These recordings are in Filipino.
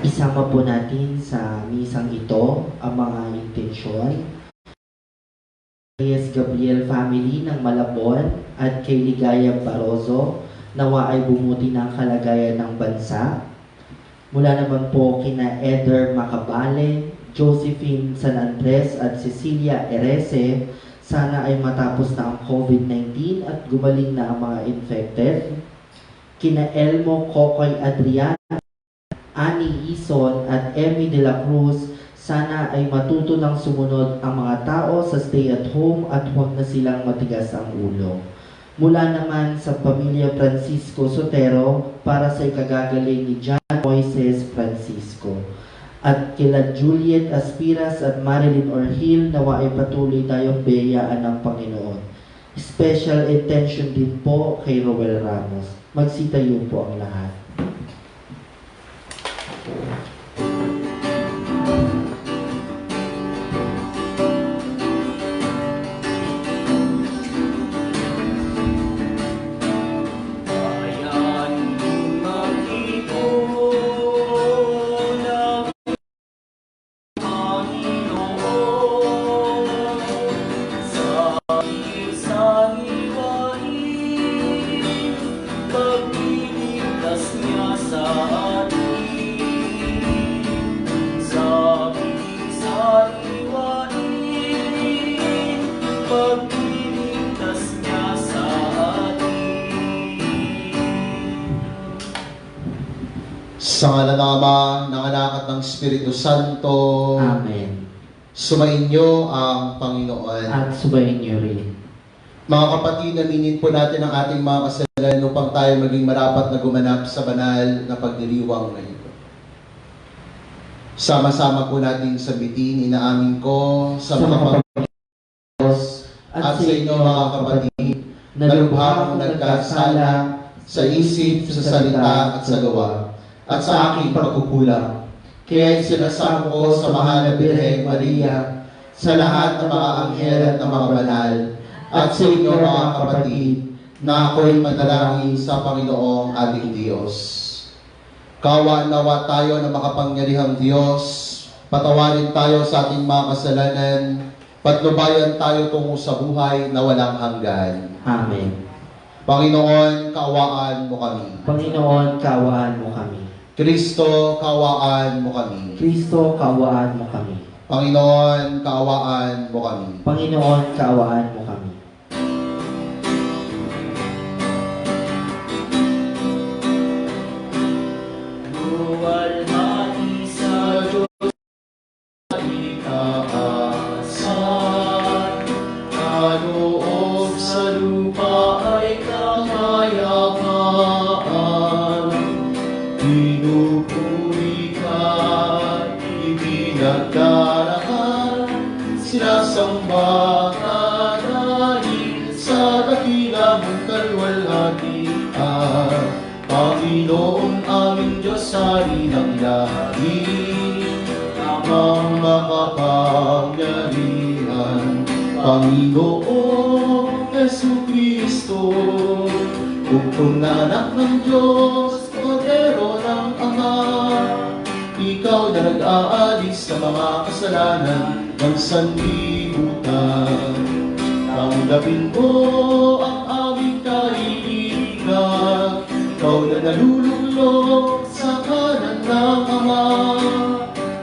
Isama po natin sa misang ito ang mga intensyon. Reyes Gabriel family ng Malabon at kay Ligaya Barozo, nawa ay bumuti ng kalagayan ng bansa. Mula naman po kina Eder Macabale, Josephine San Andres at Cecilia Erese, sana ay matapos na ang COVID-19 at gumaling na ang mga infected. Kina Elmo Kokoy Adrian, Annie Ison at Emmy de la Cruz, sana ay matuto ng sumunod ang mga tao sa stay at home at huwag na silang matigas ang ulo. Mula naman sa pamilya Francisco Sotero para sa ikagagaling ni John Moises Francisco. At kila Juliet Aspiras at Marilyn Orhil, nawa ay patuloy tayong biyayaan ng Panginoon. Special attention din po kay Roel Ramos. Magsitayo po ang lahat. Sa ngalan ng Ama, ng Anak at ng Espiritu Santo. Amen. Sumainyo ang Panginoon. At subayin niyo rin. Mga kapatid, naminin po natin ang ating mga kasalanan upang tayo maging marapat na gumanap sa banal na pagdiriwang na ito. Sama-sama po natin sabitin, inaamin ko sa mga Diyos at sa inyo mga kapatid, na lubha akong nagkasala sa isip, sa salita at sa gawa, at sa aking pagkukulang. Kaya sinasamo ko sa mahal na Birheng Maria, sa lahat ng mga anghel at ng mga banal, at sa inyo mga kapatid, na ako'y manalangin sa Panginoong ating Diyos. Kaawaan nawa tayo ng makapangyarihang Diyos, patawarin tayo sa ating mga kasalanan, patnubayan tayo tungo sa buhay na walang hanggan. Amen. Panginoon, kaawaan mo kami. Panginoon, kaawaan mo kami. Kristo, kaawaan mo kami. Kristo, kaawaan mo kami. Panginoon, kaawaan mo kami. Panginoon, kaawaan mo kami. Luwalhati sa Diyos at ikaasan, kaloob sa lupa ay kamayamaan. Pinupuri ka, ipinagdaraan, sinasamba ka dahil sa dakila mong kalwalhatian. Panginoon aming Diyos, hari ng lahi, amang makapangyarihan. Panginoong Jesucristo, bugtong na anak ng Diyos, Kordero ng Ama, ikaw na nag-aalis sa mga kasalanan ng sanlibutan. Tanggapin mo ang aming kahilingan, ikaw na nalululog sa kanan ng Ama.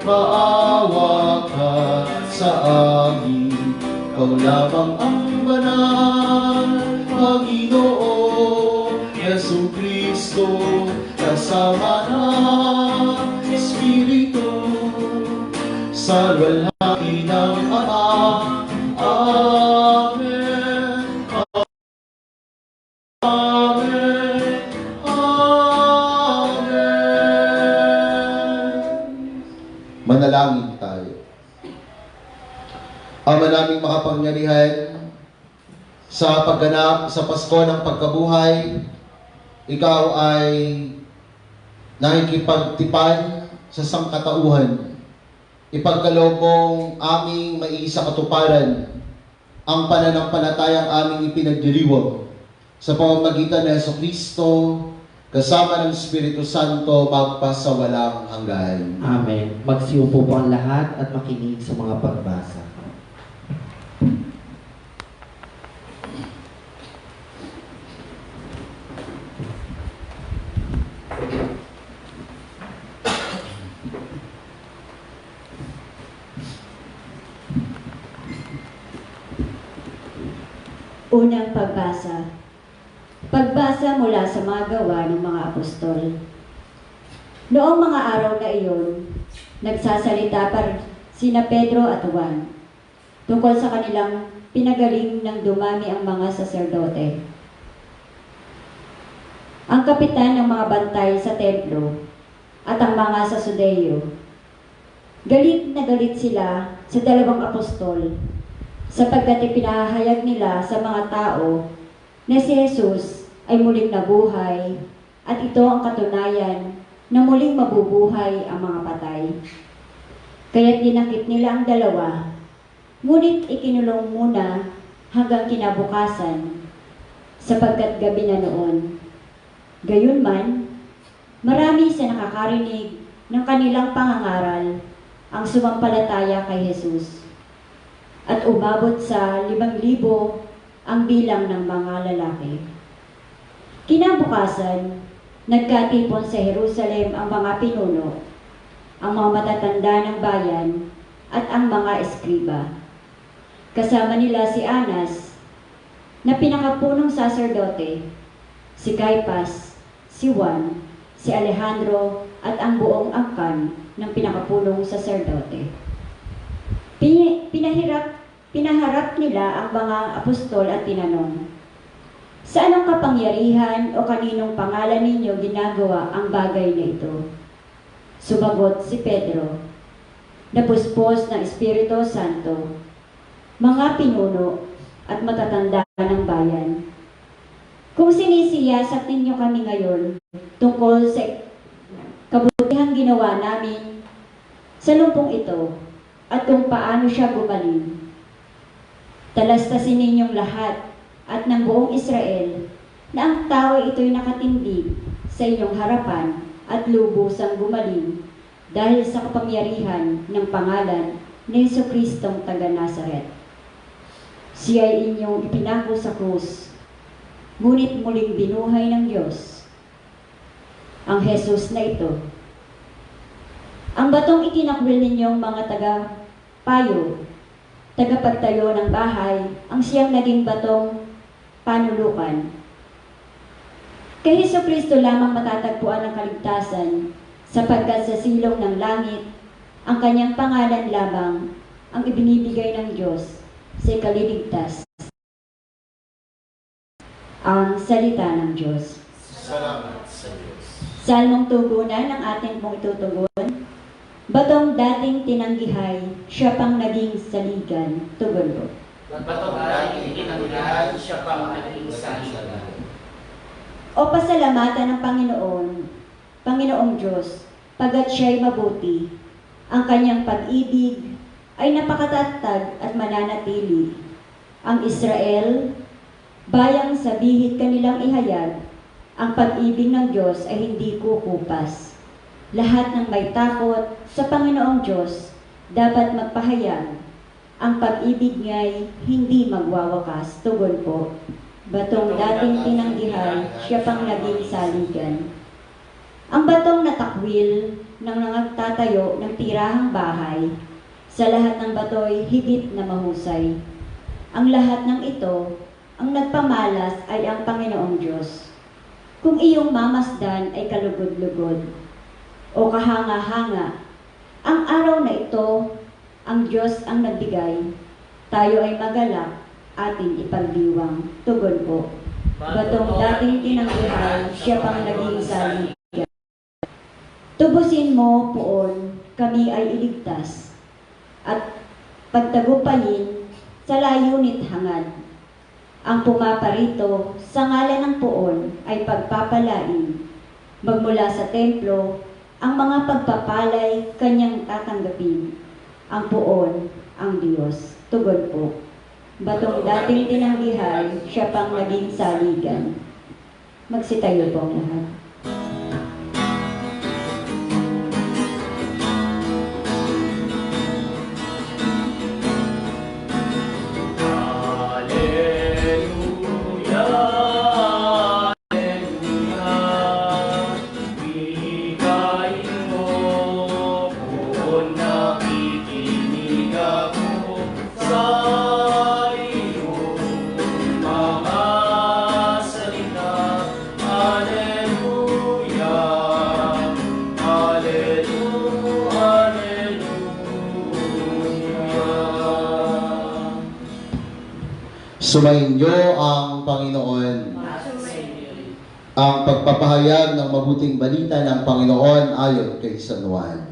Maawa ka sa amin, ikaw lamang ang banal. Panginoon Jesucristo, kasama ng Espiritu, sa luwalhati ng Ama. Amen. Amen. Amen. Manalangin tayo. Ama naming makapangyarihan, sa pagganap sa Pasko ng pagkabuhay, ikaw ay nakikipagtipan sa sangkatauhan. Ipagkaloob mong aming maiisa katuparan ang pananampalatayang aming ipinagdiriwang sa pamamagitan ng Jesucristo, kasama ng Espiritu Santo, magpasawalang hanggan. Amen. Magsiupo po ang lahat at makinig sa mga pagbasa. Unang pagbasa. Pagbasa mula sa mga gawa ng mga apostol. Noong mga araw na iyon, nagsasalita pa sina Pedro at Juan tungkol sa kanilang pinagaling ng dumami ang mga saserdote. Ang kapitan ng mga bantay sa templo at ang mga saserdote, galit na galit sila sa dalawang apostol sapagkat ipinahayag nila sa mga tao na si Jesus ay muling nabuhay at ito ang katunayan na muling mabubuhay ang mga patay. Kaya't dinakip nila ang dalawa, ngunit ikinulong muna hanggang kinabukasan sapagkat gabi na noon. Gayunman, marami sa nakakarinig ng kanilang pangangaral ang sumampalataya kay Jesus at umabot sa 5,000 ang bilang ng mga lalaki. Kinabukasan, nagkatipon sa Jerusalem ang mga pinuno, ang mga matatanda ng bayan, at ang mga eskriba. Kasama nila si Anas, na pinakapunong saserdote, si Caiphas, si Juan, si Alejandro, at ang buong angkan ng pinakapunong saserdote. Pinaharap nila ang mga apostol at tinanong, "Sa anong kapangyarihan o kaninong pangalan ninyo ginagawa ang bagay na ito?" Sumagot si Pedro, napuspos ng Espiritu Santo, "Mga pinuno at matatanda ng bayan, kung sinisiyasat ninyo kami ngayon tungkol sa kabutihang ginawa namin sa lumpong ito at kung paano siya gumaling, talastasin ninyong lahat at ng buong Israel na ang tao ito'y nakatindig sa inyong harapan at lubusang gumaling dahil sa kapangyarihan ng pangalan ni Jesucristong taga Nazaret. Siya ay inyong ipinako sa krus, ngunit muling binuhay ng Diyos ang Jesus na ito. Ang batong itinakwil ninyong mga taga-payo, tagapagtayo ng bahay, ang siyang naging batong panulukan. Kay Jesucristo lamang matatagpuan ang kaligtasan, sapagkat sa silong ng langit, ang kanyang pangalan lamang ang ibinibigay ng Diyos sa ikaliligtas. Ang salita ng Diyos. Salamat sa Diyos. Salmong tugunan ng ating pong itutugon. Batong dating tinanggihay, siya pang naging saligan. Tugon po. Batong dating tinanggihay, siya pang naging saligan. O pasalamatan ng Panginoong Diyos, pagkat siya'y mabuti. Ang kanyang pag-ibig ay napakatatag at mananatili. Ang Israel, bayang sa bihit kanilang ihayag, ang pag-ibig ng Diyos ay hindi kukupas. Lahat ng may takot sa Panginoong Diyos dapat magpahayag. Ang pag-ibig niya'y hindi magwawakas. Tugon po. Batong dating tinanggihan, siya pang naging saligan. Ang batong natakwil ng nagtatayo ng tirahang bahay, sa lahat ng bato'y higit na mahusay. Ang lahat ng ito, ang nagpamalas ay ang Panginoong Diyos. Kung iyong mamasdan ay kalugod-lugod o kahanga-hanga, ang araw na ito, ang Diyos ang nagbigay, tayo ay magalak, ating ipagdiwang. Tugon po. Batong dating tinanggihan, siya pang naging saligan. Tubusin mo, poon, kami ay iligtas, at pagtagumpayin sa layunit hangad. Ang pumaparito sa ngalan ng poon ay pagpapalain. Magmula sa templo, ang mga pagpapalay kanyang tatanggapin. Ang poon, ang Diyos. Tugon po. Batong dating tinanggihan, siya pang naging saligan. Magsitayo po ang lahat. Sumainyo ang Panginoon. Ang pagpapahayag ng mabuting balita ng Panginoon ayon kay San Juan.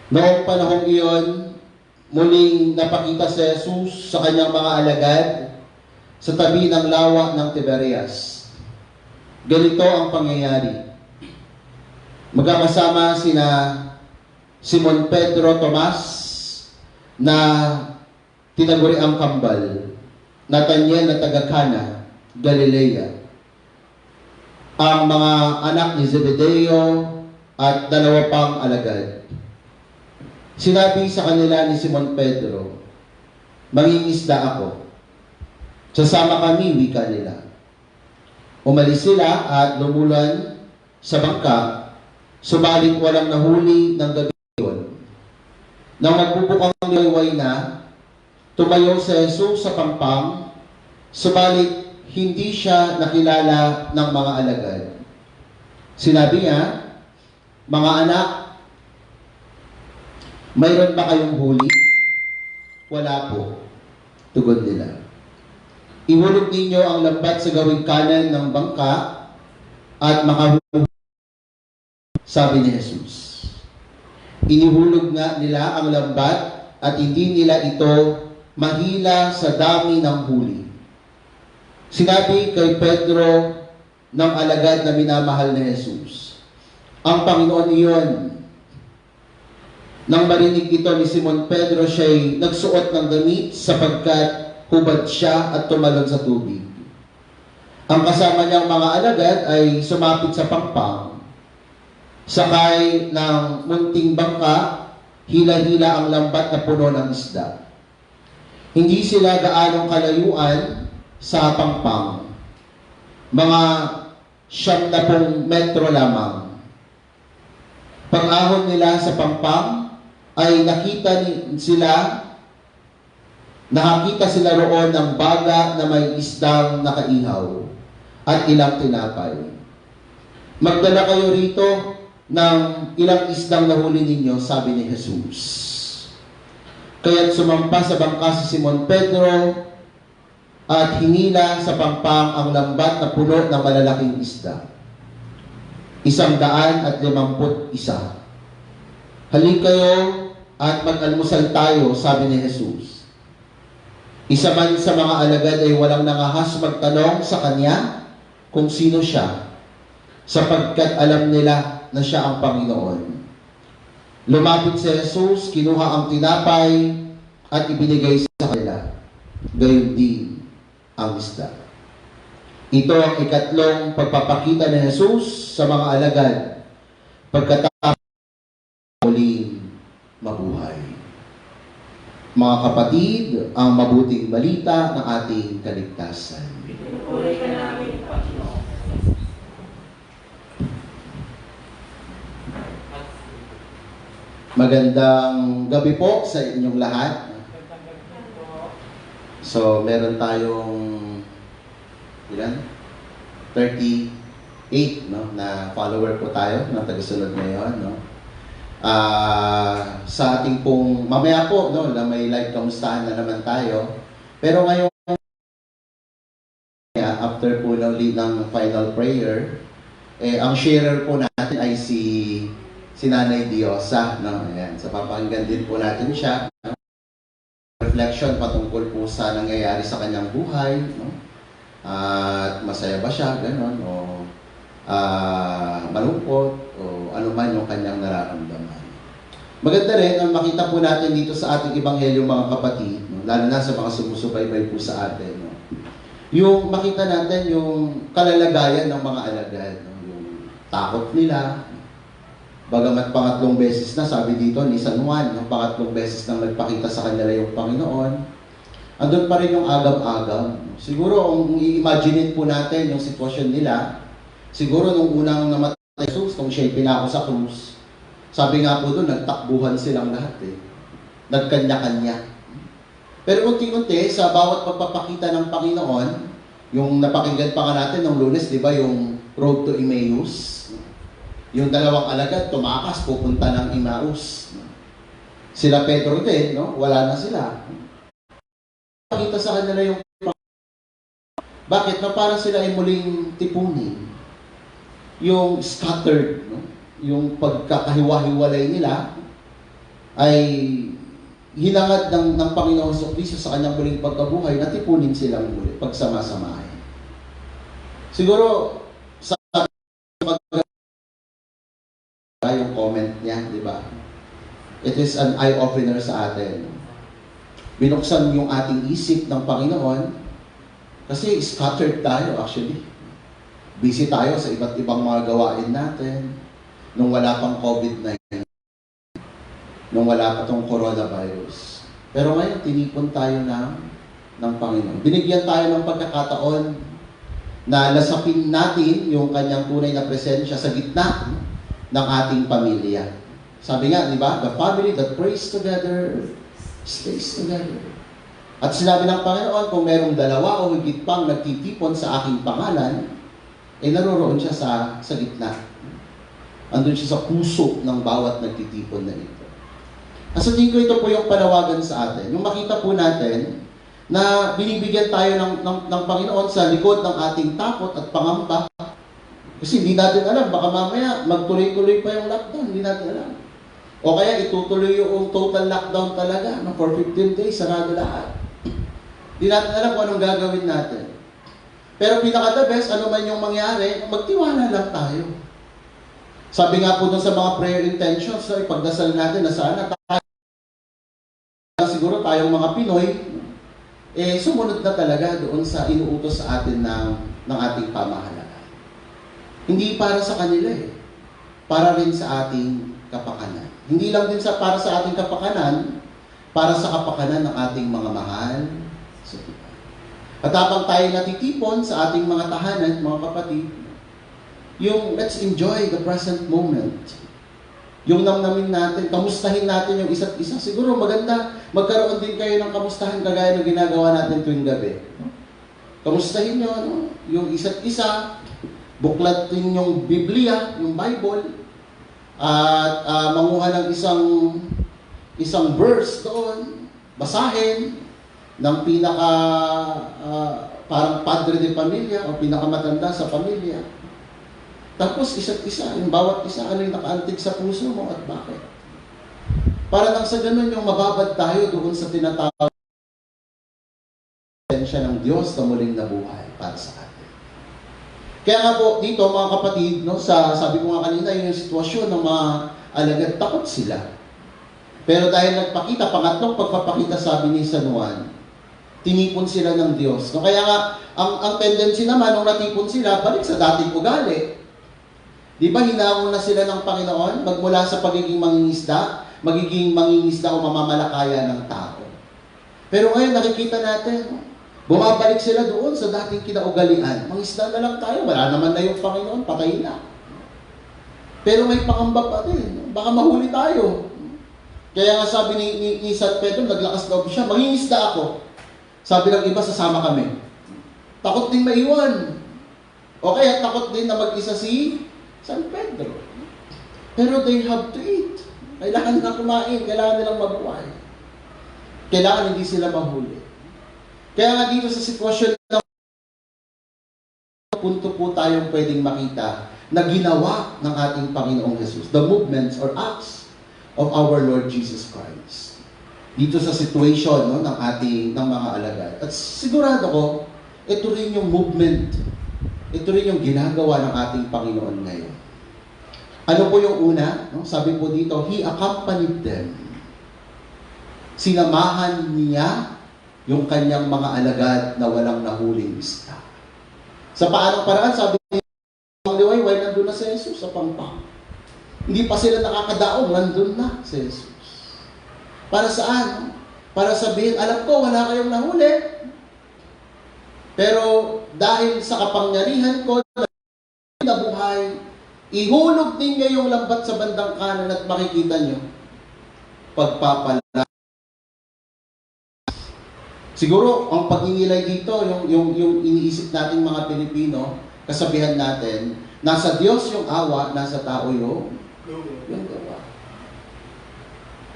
Noong panahong iyon, muling napakita si Jesus sa kanyang mga alagad sa tabi ng lawa ng Tiberias. Ganito ang pangyayari. Magkakasama sina Simon Pedro Tomas na tinaguri ang kambal, Nathaniel na taga-Cana, Galilea, ang mga anak ni Zebedeo at dalawa pang alagad. Sinabi sa kanila ni Simon Pedro, "Mangingisda ako." "Sasama kami," wika nila. Umalis sila at lumulan sa bangka, subalit walang nahuli ng gabi yun. Nang magbubukang liwayway na, tumayo si Jesus sa pampang, subalit hindi siya nakilala ng mga alagad. Sinabi niya, "Mga anak, mayroon ba kayong huli?" "Wala po," tugon nila. "Ihulog ninyo ang lambat sa gawing kanan ng bangka at makahulog," sabi ni Jesus. Inihulog nga nila ang lambat at hindi nila ito mahila sa dami ng huli. Sinabi kay Pedro ng alagad na minamahal ni Jesus, "Ang Panginoon iyon." Nang marinig ito ni Simon Pedro, siya'y nagsuot ng damit sapagkat hubad siya at tumalon sa tubig. Ang kasama niyang mga alagad ay sumapit sa pampang. Sakay ng munting bangka, hila-hila ang lambat na puno ng isda. Hindi sila gaanong kalayuan sa pampang. Mga 70 metro lamang. Pag-ahon nila sa pampang, ay nakakita sila roon ng baga na may isdang nakaihaw at ilang tinapay. "Magdala kayo rito ng ilang isdang nahuli ninyo," sabi ni Jesus. Kaya't sumampa sa bangka si Simon Pedro at hinila sa pampang ang lambat na puno ng malalaking isda. 151. "Halik kayo at mag-almusal tayo," sabi ni Jesus. Isa man sa mga alagad ay walang nangahas magtanong sa kanya kung sino siya, sapagkat alam nila na siya ang Panginoon. Lumapit si Jesus, kinuha ang tinapay at ibinigay sa kanila. Gayon din ang isda. Ito ang ikatlong pagpapakita ni Jesus sa mga alagad pagkatapos muling mabuhay. Mga kapatid, ang mabuting balita ng ating kaligtasan. Pinupuri ka namin, Panginoon. Magandang gabi po sa inyong lahat. So, meron tayong 38 na follower po tayo na tagasunod ngayon. Sa ating pong, mamaya po, na may live kamustahan na naman tayo. Pero ngayon, after po ng final prayer, ang sharer po natin ay si Nanay Diosa. Ayan. So, papakinggan din po natin siya. Reflection patungkol po sa nangyayari sa kanyang buhay. At masaya ba siya, gano'n, o malungkot, o ano man yung kanyang nararamdaman. Maganda rin ang makita po natin dito sa ating ebanghelyo, mga kapatid, lalo na sa mga sumusubaybay po sa atin. Yung makita natin yung kalalagayan ng mga alagad, yung takot nila. Bagamat pangatlong beses na, sabi dito ni San Juan, pangatlong beses na nagpakita sa kanila yung Panginoon, andun pa rin yung agam-agam. Siguro, kung i-imagine po natin yung sitwasyon nila, siguro nung unang namatay Jesus, nung siya'y pinako sa krus, sabi nga po doon, nagtakbuhan silang lahat Nagkanya-kanya. Pero unti-unti, sa bawat pagpapakita ng Panginoon, yung napakinggan pa nga natin nung Lunes, di ba, yung Road to Emmaus, yung dalawang alagad, tumakas, pupunta ng Emmaus. Sila Pedro din, no? Wala na sila. Pakita sa kanila yung bakit? No? Para sila ay muling tipunin. Yung scattered, no? Yung pagkakahiwa-hiwalay nila ay hinangad ng Panginoon Jesucristo sa kanyang muling pagkabuhay na tipunin silang muli, pagsama-samahin. Siguro, sa yung comment niya, di ba? It is an eye-opener sa atin. Binuksan yung ating isip ng Panginoon kasi scattered tayo actually. Busy tayo sa iba't ibang mga gawain natin nung wala pang COVID-19, nung wala pa tong coronavirus. Pero ngayon, tinipon tayo ng Panginoon. Binigyan tayo ng pagkakataon na lasapin natin yung kanyang tunay na presensya sa gitna ng ating pamilya. Sabi nga, di ba? The family that prays together stays together. At sinabi ng Panginoon, kung merong dalawa o higit pang nagtitipon sa aking pangalan, eh naroroon siya sa gitna. Andun siya sa puso ng bawat nagtitipon na ito. Sa tingin ko ito po yung panawagan sa atin. Yung makita po natin na binibigyan tayo ng Panginoon sa likod ng ating takot at pangamba. Kasi hindi natin alam, baka mamaya magtuloy-tuloy pa yung lockdown, hindi natin alam. O kaya itutuloy yung total lockdown talaga, no? For 15 days, sarado lahat. Hindi natin alam kung anong gagawin natin. Pero pinaka-the best, ano man yung mangyari, magtiwala lang tayo. Sabi nga po dun sa mga prayer intentions, so ipagdasal natin na sana tayo, siguro tayong mga Pinoy, sumunod na talaga doon sa inuutos sa atin ng ating pamahalaan. Hindi para sa kanila para rin sa ating kapakanan. Hindi lang din para sa ating kapakanan, para sa kapakanan ng ating mga mahal sa Diyos. At habang tayo natitipon sa ating mga tahanan, mga kapatid, yung let's enjoy the present moment. Yung namnamin natin, kamustahin natin yung isa't isa. Siguro maganda, magkaroon din kayo ng kamustahan kagaya ng ginagawa natin tuwing gabi. Kamustahin nyo, yung isa't isa, buklatin yung Biblia, yung Bible, at manguha ng isang verse doon, basahin, ng pinaka parang padre de pamilya o pinakamatanda sa pamilya. Tapos isa't isa, yung bawat isa, ano yung nakaantig sa puso mo at bakit. Para lang sa ganun yung mababad tayo doon sa tinatawag presensya ng Diyos na muling nabuhay para sa atin. Kaya nga po dito mga kapatid, no, sabi ko nga kanina, yung sitwasyon ng mga alagad, takot sila. Pero dahil nagpakita, pangatlong pagpapakita sabi ni San Juan, tinipon sila ng Diyos. No, kaya nga, ang tendency naman, nung natipon sila, balik sa dating ugali. Di ba, hinangon na sila ng Panginoon, magmula sa pagiging magiging mangingisda o mamamalakaya ng tao. Pero ngayon, nakikita natin, bumabalik sila doon sa dating kinaugalian. Mangisda na lang tayo, wala naman na yung Panginoon, patay na. Pero may pangamba pa rin, baka mahuli tayo. Kaya nga sabi ni San Pedro, naglakas daw siya, mangingisda ako. Sabi ng iba, sasama kami. Takot din maiwan. O kaya takot din na mag-isa si San Pedro. Pero they have to eat. Kailangan na kumain. Kailangan nilang mabuhay. Kailangan hindi sila mahuli. Kaya nga dito sa sitwasyon na punto po tayong pwedeng makita na ginawa ng ating Panginoong Jesus. The movements or acts of our Lord Jesus Christ. Dito sa situation, no, ng mga alagad. At sigurado ko, ito rin yung movement. Ito rin yung ginagawa ng ating Panginoon ngayon. Ano po yung una? No? Sabi po dito, He accompanied them. Sinamahan niya yung kanyang mga alagad na walang nahuling isda. Sa paanong paraan, sabi niya, ang liwayway, nandun na si Jesus sa pampang. Hindi pa sila nakakadaong, nandun na si Jesus. Para saan? Para sabihin, alam ko, wala kayong nahuli. Pero dahil sa kapangyarihan ko, nabuhay, ihulog ninyo yung lambat sa bandang kanan at makikita nyo, pagpapala. Siguro, ang pagingilay dito, yung iniisip nating mga Pilipino, kasabihan natin, nasa Diyos yung awa, nasa tao yung gawa.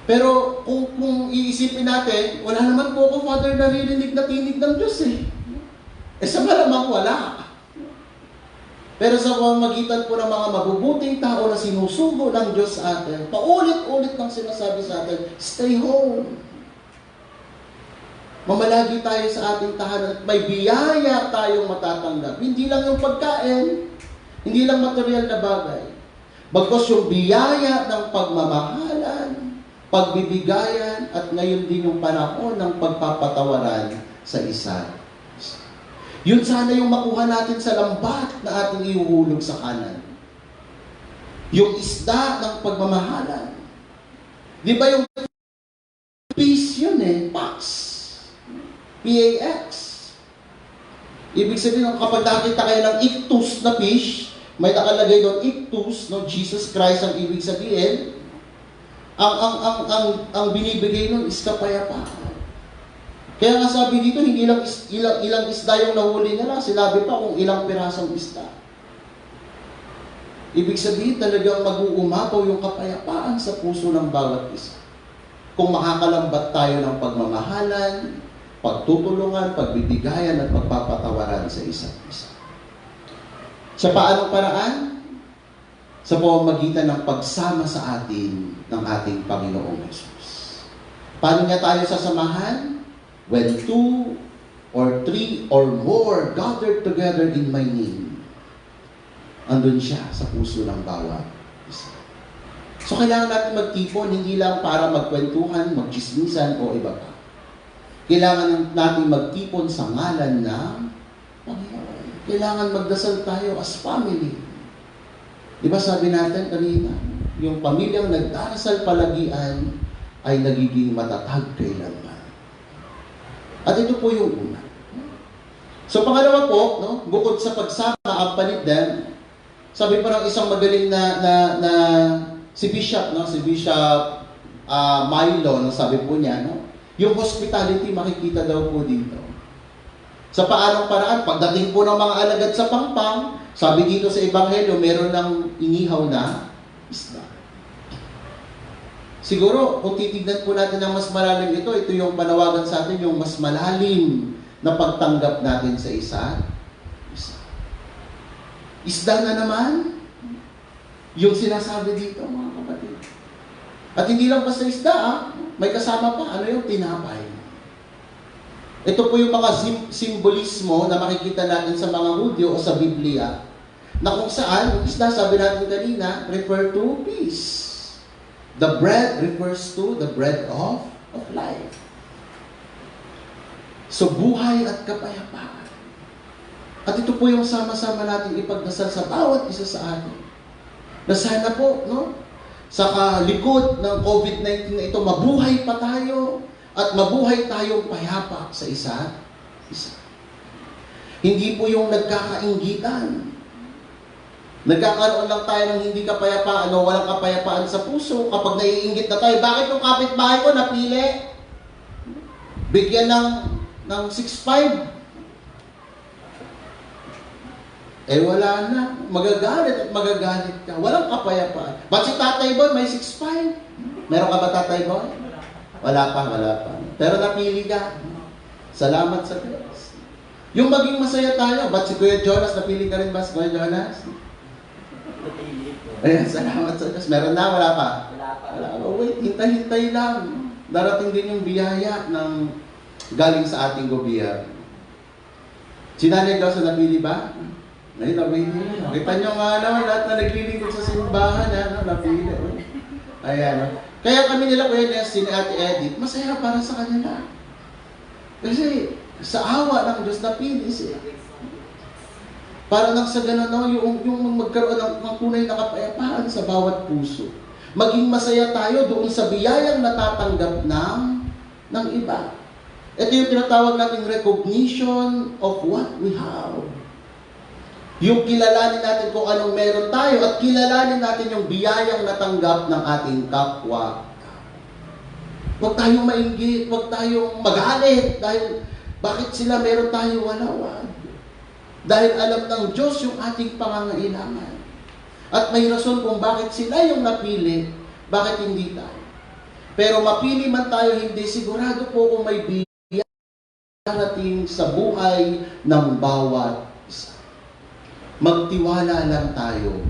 Pero kung iisipin natin, wala naman po ako, Father, naririnig na tinig ng Diyos eh. Sa malamang wala. Pero sa pamamagitan po ng mga mabubuting tao na sinusugo ng Diyos sa atin, paulit-ulit nang sinasabi sa atin, stay home. Mamalagi tayo sa ating tahanan at may biyaya tayong matatanggap. Hindi lang yung pagkain, hindi lang material na bagay. Bagkus yung biyaya ng pagmamahalan, pagbibigayan, at ngayon din yung panahon ng pagpapatawaran sa isa. Yun sana yung makuha natin sa lambat na ating ihuhulog sa kanan. Yung isda ng pagmamahalan. Di ba yung peace yun eh? Pax. P-A-X. Ibig sabihin, kapag nakita kayo ng ictus na fish, may nakalagay doon ictus, no? Jesus Christ ang ibig sabihin. Ang binibigay nun is kapayapaan. Kaya nga sabi dito, hindi lang ilang isda yung nahuli nila, sinabi pa kung ilang pirasong isda. Ibig sabihin, talagang mag-uumapaw yung kapayapaan sa puso ng bawat isa. Kung makakalambat tayo ng pagmamahalan, pagtutulungan, pagbibigayan, at pagpapatawaran sa isa't isa. Sa paanong paraan? Sa pamamagitan ng pagsama sa atin ng ating Panginoong Hesus. Paano niya tayo sasamahan? When 2 or 3 or more gathered together in my name, andun siya sa puso ng bawat isa. So kailangan natin magtipon, hindi lang para magkwentuhan, magchismisan o iba pa. Kailangan natin magtipon sa ngalan ng Panginoon. Kailangan magdasal tayo as family. Di ba sabi natin kanina, yung pamilyang nagdarasal palagian ay nagiging matatag kailanman. At ito po yung una. So pangalawa po, no, bukod sa pagsama ang panigdan, sabi pa ng isang magaling na si Bishop, no, si Bishop Milo, no, sabi po niya, no, yung hospitality makikita daw po dito. Sa paanong paraan, pagdating po ng mga alagad sa pangpang, sabi dito sa Ebanghelyo, meron ng inihaw na isda. Siguro, kung titignan po natin ng mas malalim ito yung panawagan sa atin, yung mas malalim na pagtanggap natin sa isa. Isda na naman, yung sinasabi dito, mga kapatid. At hindi lang basta isda, may kasama pa, ano yung tinapay. Ito po yung mga simbolismo na makikita natin sa mga Hudyo o sa Biblia, na kung saan, yung isda, sabi natin kanina, refer to peace. The bread refers to the bread of life. So, buhay at kapayapaan. At ito po yung sama-sama natin ipagdasal sa bawat isa sa atin. Na sana po, no, sa kalikod ng COVID-19 na ito, mabuhay pa tayo at mabuhay tayong payapa sa isa. Hindi po yung nagkakainggitan. Nagkakaroon lang tayo ng hindi kapayapaan o walang kapayapaan sa puso kapag naiinggit na tayo. Bakit yung kapitbahay ko napili? Bigyan ng 6'5". Wala na. Magagalit at magagalit ka. Walang kapayapaan. Ba't si Tatay Boy may 6'5"? Meron ka ba, Tatay Boy? Wala pa. Pero napili ka. Salamat sa Diyos. Yung maging masaya tayo, ba't si Kuya Jonas, napili ka rin ba si Kuya Jonas? Ayan, salamat sa Diyos. Meron na, wala pa? Wala pa. Wait, hintay-hintay lang. Darating din yung biyaya ng galing sa ating gobyerno. Si Nanay Dawson napili ba? Ay, napili. Kita nyo nga naman, lahat na naglilingkod sa simbahan, napili. Ayan. Kaya kami nila, Kuya Nessie, ni Ate Edith, masaya para sa kanila. Kasi sa awa ng Diyos, napili siya. Para nang sa ganun, no, yung magkaroon ng tunay na kapayapaan sa bawat puso. Maging masaya tayo doon sa biyayang natatanggap ng iba. Ito yung tinatawag nating recognition of what we have. Yung kilalanin natin kung anong meron tayo at kilalanin natin yung biyayang natanggap ng ating kapwa. Huwag tayong mainggit, huwag tayong magalit dahil bakit sila meron tayo wala. Dahil alam ng Diyos yung ating pangangailangan. At may rason kung bakit sila yung napili, bakit hindi tayo. Pero mapili man tayo hindi, sigurado po kung may biyaya darating sa buhay ng bawat isa. Magtiwala lang tayo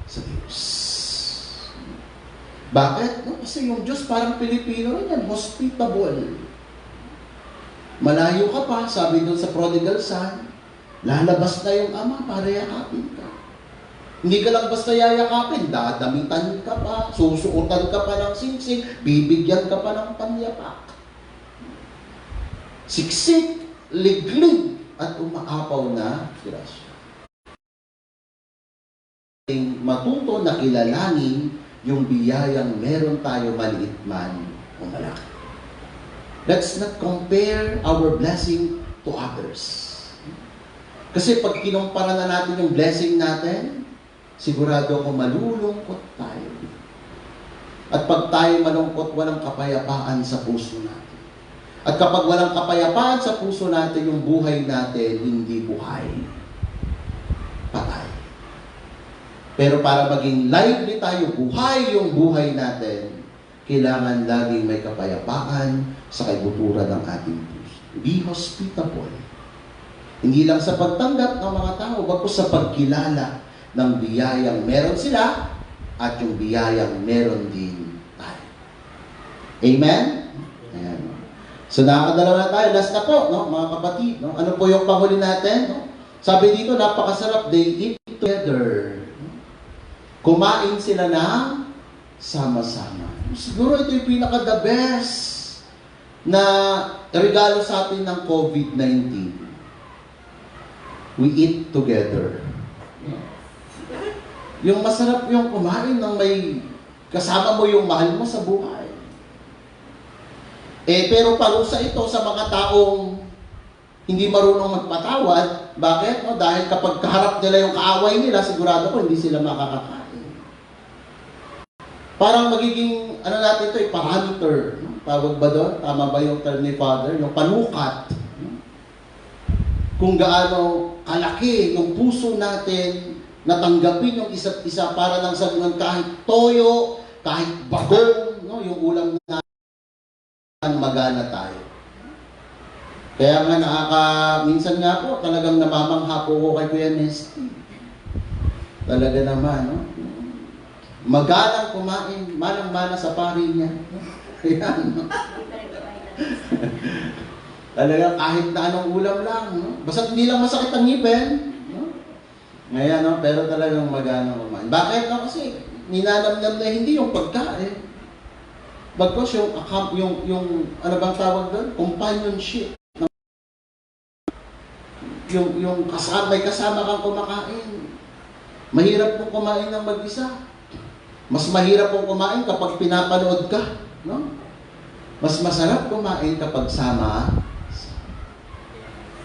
sa Diyos. Bakit? No? Kasi yung Diyos parang Pilipino rin yan, hospitable. Malayo ka pa, sabi doon sa prodigal son, lalabas na yung ama para yakapin ka. Hindi ka lang basta yayakapin, dadamitan ka pa, susuotan ka pa ng singsing, bibigyan ka pa ng panyapak. Siksik, liglig, at umaapaw na grasya. Matuto na kilalanin yung biyayang meron tayo maliit man o malaki. Let's not compare our blessing to others. Kasi pag kinumpara na natin yung blessing natin, sigurado ako malulungkot tayo. At pag tayo malungkot, walang kapayapaan sa puso natin. At kapag walang kapayapaan sa puso natin, yung buhay natin hindi buhay. Patay. Pero para maging lively tayo, buhay yung buhay natin, kailangan laging may kapayapaan sa kaibuturan ng ating puso. Be hospitable. Hindi lang sa pagtanggap ng mga tao, bagkus sa pagkilala ng biyayang meron sila at yung biyayang meron din tayo. Amen? Ayan. So nakakadalawa na tayo. Last na po, no, mga kapatid. No? Ano po yung panghuli natin? No? Sabi dito, napakasarap. They eat together. Kumain sila ng sama-sama. Siguro ito yung pinaka-the best na regalo sa atin ng COVID-19. We eat together. Yung masarap yung kumain ng may kasama mo yung mahal mo sa buhay. Pero parusa ito sa mga taong hindi marunong magpatawad. Bakit? No? Dahil kapag kaharap nila yung kaaway nila, sigurado ko hindi sila makakakain. Parang magiging, ano natin ito, parameter. Tawag ba doon? Tama ba yung term ni Father? Yung panukat. Kung gaano kalaki yung puso natin na tanggapin yung isa't isa para lang sa kahit toyo, kahit bagong, no, yung ulam natin, magana tayo. Kaya nga minsan nga po, talagang namamangha po ko kay Kuya Nesty. Talaga naman, no? Magalang kumain, manang-mana sa pari niya. Kaya, no? Talagang kahit na anong ulam lang, no? Basta hindi lang masakit ang ngipin, no? Ngayon, no? Pero talagang magalang kumain. Bakit? No? Kasi ninanamnam na hindi yung pagkain. Bagkos yung ano bang tawag doon? Companionship. Yung may kasama kang kumakain. Mahirap pong kumain ng mag-isa. Mas mahirap pong kumain kapag pinapanood ka, no? Mas masarap kumain kapag sama.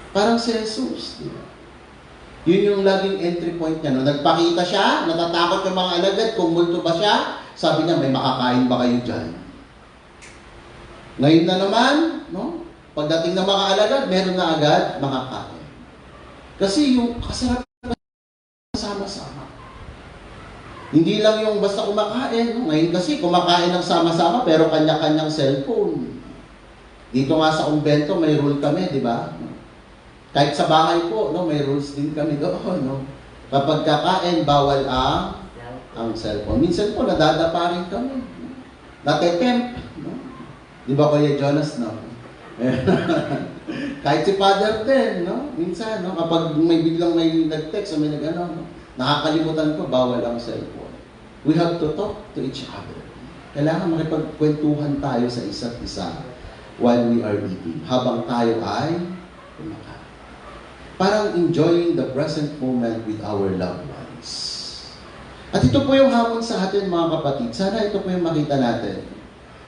Parang si Jesus, di ba? Yun yung laging entry point niya. No? Nagpakita siya, natatakot yung mga alagad, kung multo ba siya, sabi niya, may makakain ba kayo dyan? Ngayon na naman, no? Pagdating ng mga alagad, meron na agad makakain. Kasi yung kasarap sama-sama. Hindi lang yung basta kumakain. No? Ngayon kasi kumakain ng sama-sama pero kanya-kanyang cellphone. Dito nga sa kumbento may rule kami, di ba? Kahit sa bahay po, no, may rules din kami doon. No? Kapag kakain, bawal ang cellphone. Minsan po, nadadapa rin kami. No? Natetempt. No? Di ba Kuya Jonas, no? Kahit si Father din, no? Minsan, no? Kapag biglang may nag-text o may nag-ano, no? Nakakalimutan ko, bawal ang cellphone. We have to talk to each other. Kailangan makipagkwentuhan tayo sa isa't isa while we are eating. Habang tayo ay kumakain. Parang enjoying the present moment with our loved ones. At ito po yung hamon sa atin, mga kapatid. Sana ito po yung makita natin.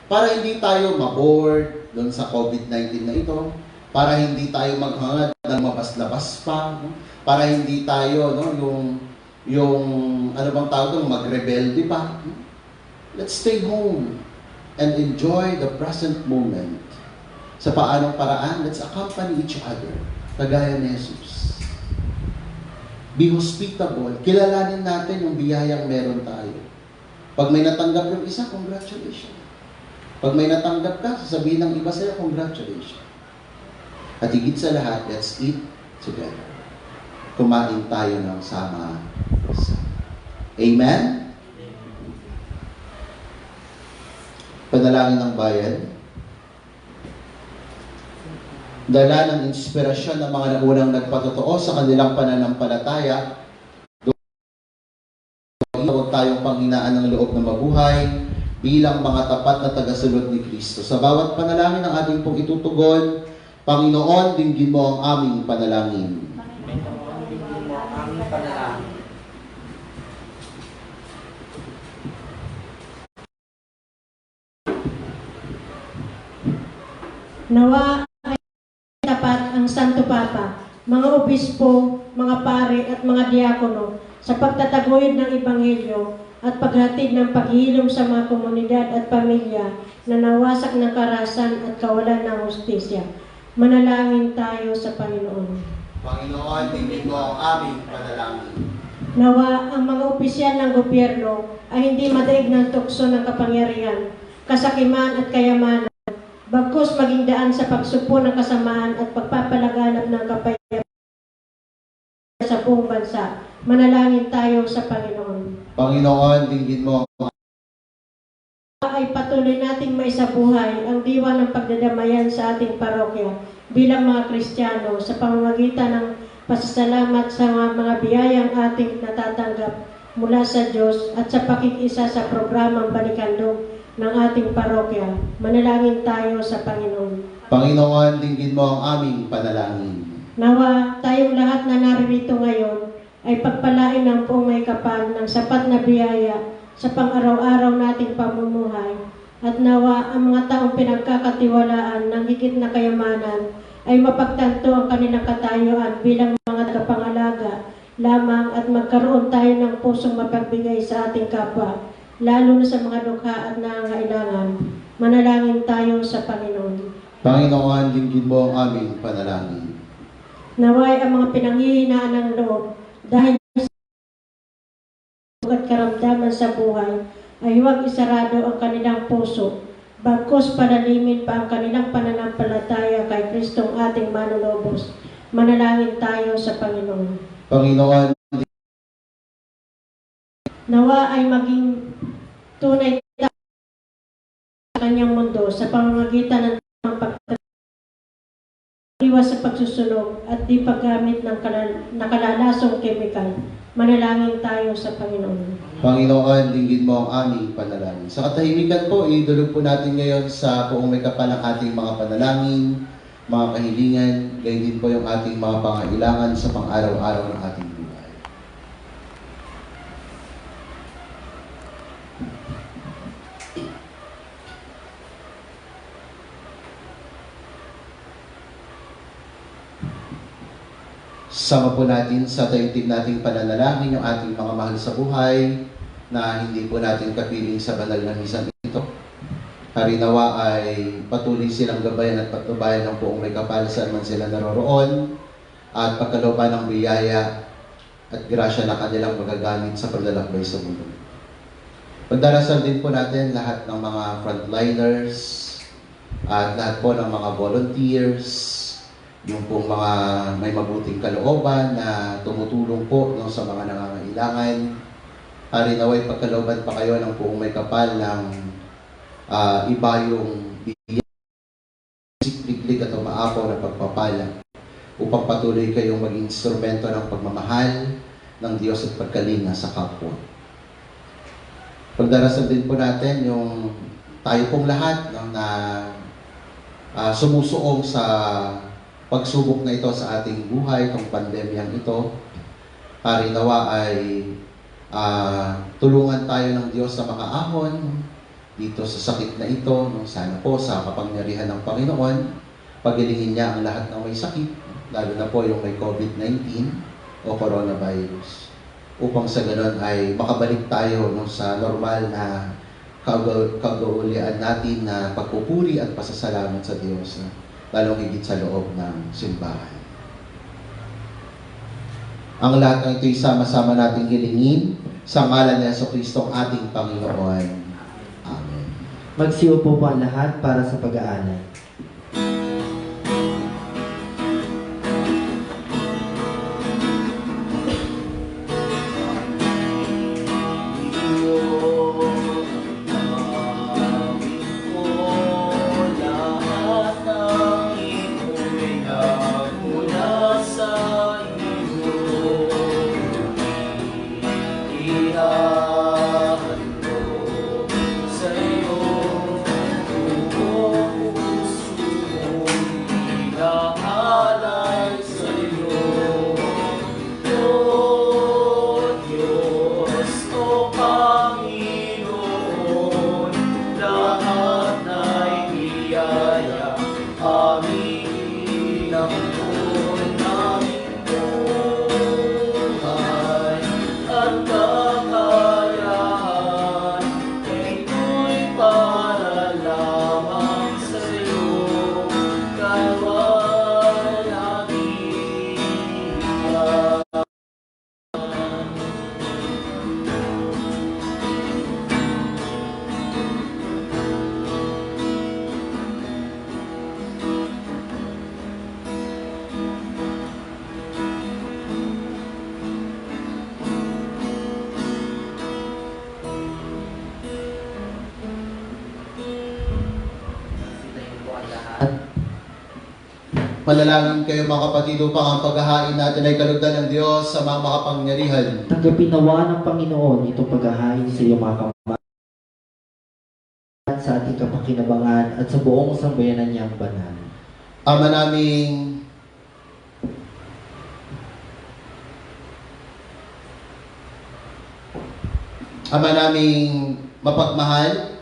Para hindi tayo ma-board doon sa COVID-19 na ito. Para hindi tayo maghangad ng mabas-labas pa. No? Para hindi tayo, no, yung ano bang tawag doon, magrebelde pa. Let's stay home and enjoy the present moment. Sa paanong paraan, let's accompany each other. Kagaya ni Jesus. Be hospitable. Kilalanin natin yung biyayang meron tayo. Pag may natanggap yung isa, congratulations. Pag may natanggap ka, sasabihin ng iba sa'yo, congratulations. At higit sa lahat, let's eat together. Kumain tayo ng sama-sama. Amen? Panalangin ng bayan. Dala ng inspirasyon ng mga naunang nagpatotoo sa kanilang pananampalataya. Huwag tayong panghinaan ng loob na mabuhay bilang mga tapat na tagasunod ni Kristo. Sa bawat panalangin ng ating pong itutugon, Panginoon, dinggin mo ang aming panalangin. Panginoon, bigyan mo ang aming panalangin. Nawa ay tapat ang Santo Papa, mga obispo, mga pare at mga diakono sa pagtataguyod ng Ebanghelyo at paghatid ng paghilom sa mga komunidad at pamilya na nawasak ng karahasan at kawalan ng hustisya. Manalangin tayo sa Panginoon. Panginoon, dinggin mo ang aming panalangin. Nawa ang mga opisyal ng gobyerno ay hindi madaig ng tukso ng kapangyarihan, kasakiman at kayamanan, bagkus maging daan sa pagsupo ng kasamaan at pagpapalaganap ng kapayapaan sa buong bansa. Manalangin tayo sa Panginoon. Panginoon, dinggin mo Ay patuloy nating maisabuhay ang diwa ng pagdadamayan sa ating parokya bilang mga Kristiyano sa pamamagitan ng pasasalamat sa mga biyayang ating natatanggap mula sa Diyos at sa pakikisa sa programang Balikandong ng ating parokya. Manalangin tayo sa Panginoon. Panginoon, dinggin mo ang aming panalangin. Nawa tayong lahat na naririto ngayon ay pagpalain ng buong may kapal ng sapat na biyaya sa pang-araw-araw nating pamumuhay at nawa ang mga taong pinagkakatiwalaan ng higit na kayamanan ay mapagtanto ang kanilang katayuan bilang mga tagapangalaga lamang at magkaroon tayo ng pusong mapagbigay sa ating kapwa, lalo na sa mga dukha at nangangailangan. Manalangin tayo sa Panginoon. Panginoon, dinggin mo ang aming panalangin. Naway ang mga pinanghihinaan ng loob dahil at karamdaman sa buhay ay huwag isarado ang kanilang puso, bagkus palalimin pa ang kanilang pananampalataya kay Kristong ating manulobos. Manalangin tayo sa Panginoon. Panginoon, Nawa ay maging tunay sa kanyang mundo sa pamamagitan ng iwas sa pagsusunog at di paggamit ng nakalalasong kemikal. Manalangin tayo sa Panginoon. Panginoon, dinggin mo ang aming panalangin. Sa katahimikan po, idulog po natin ngayon sa buong may kapal ang ating mga panalangin, mga kahilingan, gayon din po yung ating mga pangailangan sa pang-araw-araw ng ating buhay. Sama po natin sa taimtim nating pananalangin yung ating mga mahal sa buhay na hindi po natin kapiling sa banal na misang ito. Harinawa ay patuloy silang gabayan at patnubayan ng buong may kapal saan man sila naroroon at pagkalooban ng biyaya at grasya na kanilang magagamit sa paglalakbay sa mundo. Pagdarasal din po natin lahat ng mga frontliners at lahat po ng mga volunteers, yung pong mga may mabuting kalooban na tumutulong po no, sa mga nangangailangan. Harinaway pagkalooban pa kayo ng buong may kapal ng iba yung sikliklik at umaapaw na pagpapala upang patuloy kayong maging instrumento ng pagmamahal ng Diyos at pagkalinga sa kapwa. Pagdarasal din po natin yung tayo pong lahat no, na sumusuong sa pagsubok na ito sa ating buhay, itong pandemyang ito. Harinawa ay tulungan tayo ng Diyos na makaahon dito sa sakit na ito. No? Sana po sa kapangyarihan ng Panginoon, pagilingin niya ang lahat ng may sakit, lalo na po yung may COVID-19 o coronavirus. Upang sa ganon ay makabalik tayo no, sa normal na kagaulian natin na pagpupuri at pasasalamat sa Diyos. No? Lalong higit sa loob ng simbahan. Ang lahat ng ito'y sama-sama nating hilingin sa ngalan ni Jesucristo ating Panginoon. Amen. Magsiupo po ang lahat para sa pag-aalay. Manalangin kayo mga kapatid upang ang paghahain natin ay kalugdan ng Diyos sa mga makapangyarihan. Tanggapin nawa ng Panginoon itong paghahain sa iyong mga kamay sa ating kapakinabangan at sa buong sambayanan niyang banal. Ama naming mapagmahal,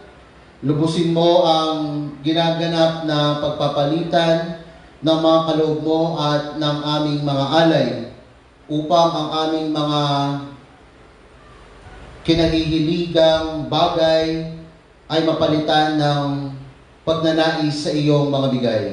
lubusin mo ang ginaganap na pagpapalitan ng mga kaloob mo at ng aming mga alay upang ang aming mga kinahihiligang bagay ay mapalitan ng pagnanais sa iyong mga bigay.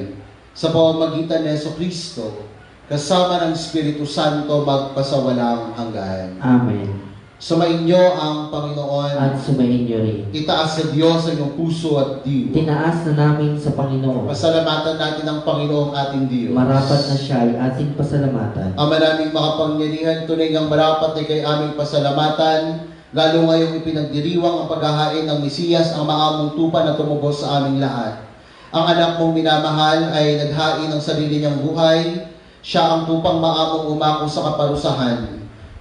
Sa pamamagitan ni Jesucristo, kasama ng Espiritu Santo magpasawalang hanggan. Amen. Sumainyo ang Panginoon. At sumayin niyo rin. Itaas sa Diyos ang iyong puso at diwa. Tinaas na namin sa Panginoon. Pasalamatan natin ang Panginoong ating Diyos. Marapat na siya ay ating pasalamatan. Ama naming makapangyarihan, tunay ngang marapat ay kay aming pasalamatan, lalo ngayong ipinagdiriwang ang paghahain ng Mesiyas, ang maamong tupa na tumubos sa aming lahat. Ang anak mong minamahal ay naghain ng sarili niyang buhay. Siya ang tupang maamong umako sa kaparusahan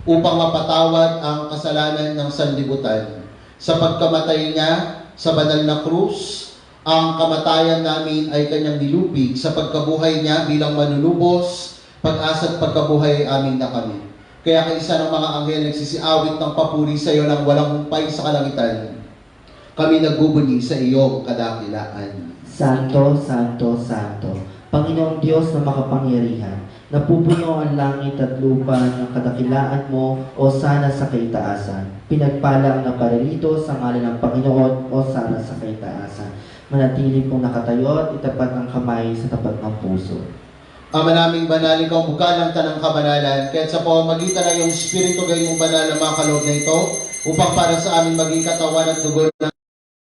upang mapatawad ang kasalanan ng sanlibutan. Sa pagkamatay niya sa banal na krus, ang kamatayan namin ay kanyang nilupig. Sa pagkabuhay niya bilang manunubos, pag-asa at pagkabuhay ay amin na kami. Kaya kaisa ng mga anghel nagsisiawit ng papuri sa iyo ng walang humpay sa kalangitan. Kami nagbubuni sa iyong kadakilaan. Santo, Santo, Santo, Panginoong Diyos na makapangyarihan, napupuno ang langit at lupa ng kadakilaan mo o sana sa kaitaasan. Pinagpala ang naparirito sa ngalan ng Panginoon o sana sa kaitaasan. Manatili pong nakatayo at itapat ang kamay sa tapat ng puso. Ama naming banal, ikaw bukalang tanang kabanalan, kahit sa pamamagitan ng iyong Espiritu gayong banal na mga kaloob na ito, upang para sa amin maging katawan at dugo ng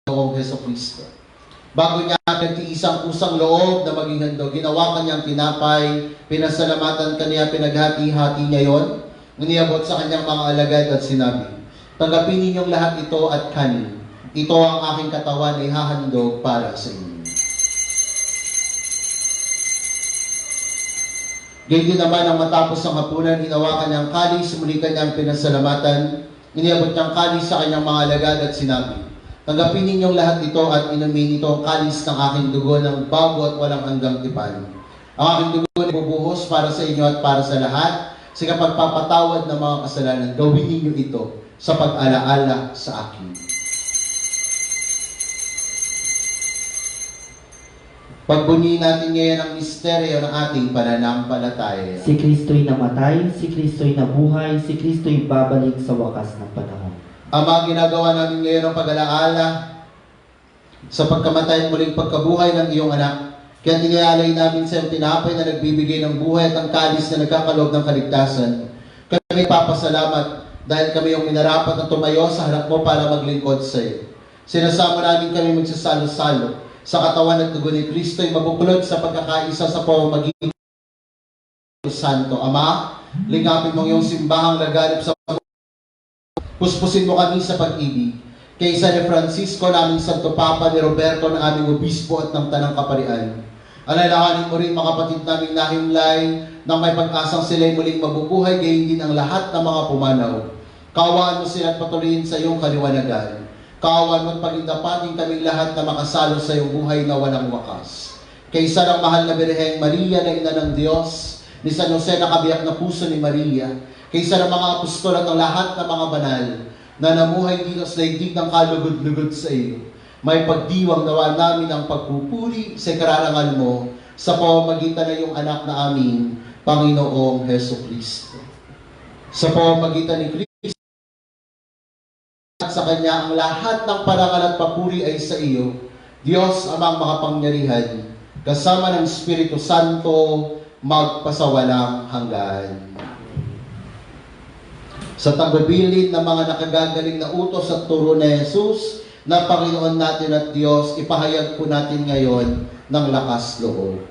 Panginoong Jesucristo. Bago niya nagtiisang kusang loob na maging handog, ginawa kanyang tinapay, pinasalamatan kaniya, pinaghati-hati niya yon, niniabot sa kanyang mga alagad at sinabi, tanggapin ninyong lahat ito at kanin. Ito ang aking katawan na ihahandog para sa inyo. Gayon din naman ang matapos ang hapunan, hinawakan niyang kalis, muli kanyang pinasalamatan, iniabot niyang kalis sa kanyang mga alagad at sinabi, tanggapin ninyong lahat ito at inumin ito ang kalis ng aking dugo ng bago at walang hanggang tipan. Ang aking dugo ay bubuhos para sa inyo at para sa lahat sa kapagpapatawad ng mga kasalanan. Gawin ninyo ito sa pag-alaala sa akin. Pagbunyi natin ngayon ang misteryo ng ating pananampalataya. Si Kristo'y namatay, si Kristo'y nabuhay, si Kristo'y babalik sa wakas ng panahon. Ama, ginagawa namin ngayon ang pag-alaala sa pagkamatay at muling pagkabuhay ng iyong anak. Kaya inialay namin sa iyong tinapay na nagbibigay ng buhay at ang kalis na nagkakaloob ng kaligtasan. Kami papasalamat dahil kami yung minarapat na tumayo sa harap mo para maglingkod sa iyo. Sinasama namin kami magsasalo-salo sa katawan at dugo ni Kristo'y mabubulod sa pagkakaisa sa pamamagitan ng Santo. Ama, lingapin mo yung simbahang laganap sa puspusin mo kami sa pag-ibig. Kay San Francisco, naming Santo Papa, ni Roberto, na aming obispo at ng Tanang Kaparian. Alalahanin mo rin mga kapatid naming nahimlay nang may pag-asang sila'y muling mabubuhay, gayon din ang lahat ng mga pumanaw. Kaawaan mo sila at patuloyin sa iyong kaliwanagan. Kaawaan mo at pagindapatin kaming lahat na makasalo sa iyong buhay na walang wakas. Kaysa ng mahal na Birheng Maria na Ina ng Diyos, ni San Jose na kabiyak na puso ni Maria, kaysa ng mga apostol at ng lahat ng mga banal na namuhay dito sa daigdig ng kalugod-lugod sa iyo, may pagdiwang nawa namin ang pagpupuri sa kararangal mo sa pamamagitan ng iyong anak na aming Panginoong Heso Kristo. Sa pamamagitan ni Kristo at sa Kanya ang lahat ng parangal at papuri ay sa iyo, Diyos amang makapangyarihan, kasama ng Espiritu Santo, magpasawalang hanggan. Sa tagubilin ng mga nakagagaling na utos at turo ni Jesus, na Panginoon natin at Diyos, ipahayag po natin ngayon ng lakas loob.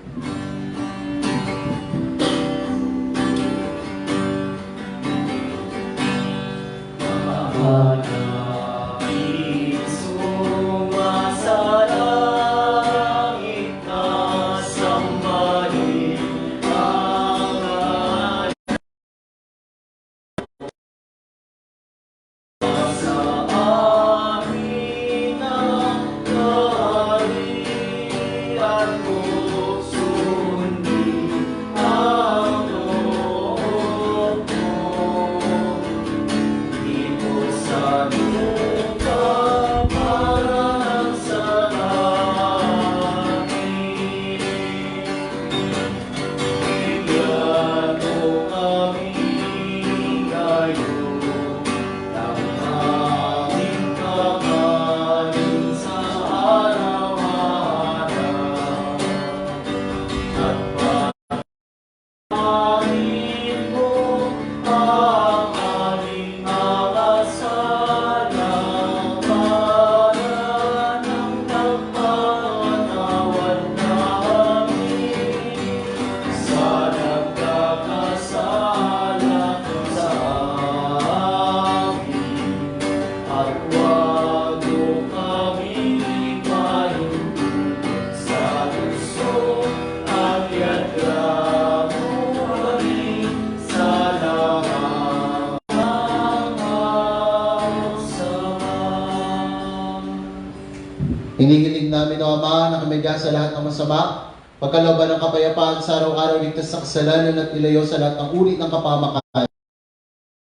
Hinihiling namin, O Ama, na kamiga sa lahat ng masama, pagkalooban ng kapayapaan sa araw-araw, ligtas sa kasalanan at ilayo sa lahat ng uri ng kapamakan.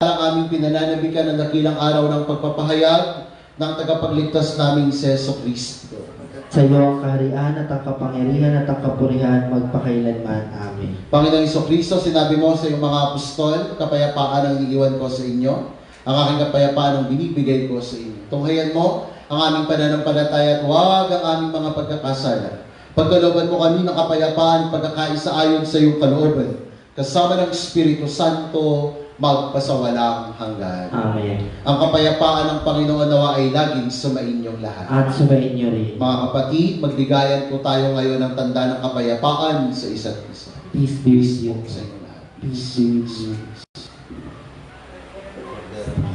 Ang aming pinananabikan ng dakilang araw ng pagpapahayag ng tagapagligtas naming si Jesu Kristo. Sa iyo ang kaharian at ang kapangyarihan at ang kapurihan magpakailanman. Amen. Panginoong Hesus Kristo, sinabi mo sa iyong mga apostol, kapayapaan ang iniiwan ko sa inyo, ang aking kapayapaan ang binibigay ko sa inyo. Tunghayan mo ang aming pananampalataya at huwag ang aming mga pagkakasala. Pagkalooban mo kami ng kapayapaan, pagkakaisa ayon sa iyong kalooban, kasama ng Espiritu Santo, magpasawalang hanggan. Amen. Ang kapayapaan ng Panginoon nawa ay laging sumainyong lahat. At sumayin niyo rin. Mga kapatid, magbigayan po tayo ngayon ng tanda ng kapayapaan sa isa't isa. Peace be with you. Sa inyo lahat. Peace be with you.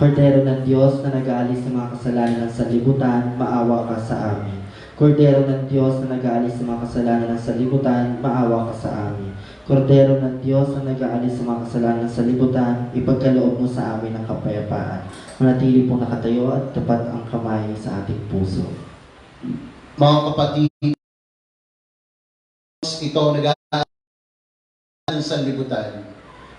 Kordero ng Diyos na nag-aalis ng mga kasalanan ng sanlibutan, maawa ka sa amin. Kordero ng Diyos na nag-aalis ng mga kasalanan ng sanlibutan, maawa ka sa amin. Kordero ng Diyos na nag-aalis ng mga kasalanan ng sanlibutan, ipagkaloob mo sa amin ang kapayapaan. Manatili pong nakatayo at tapat ang kamay sa ating puso. Mga kapatid, ito nag-aalis ng sanlibutan.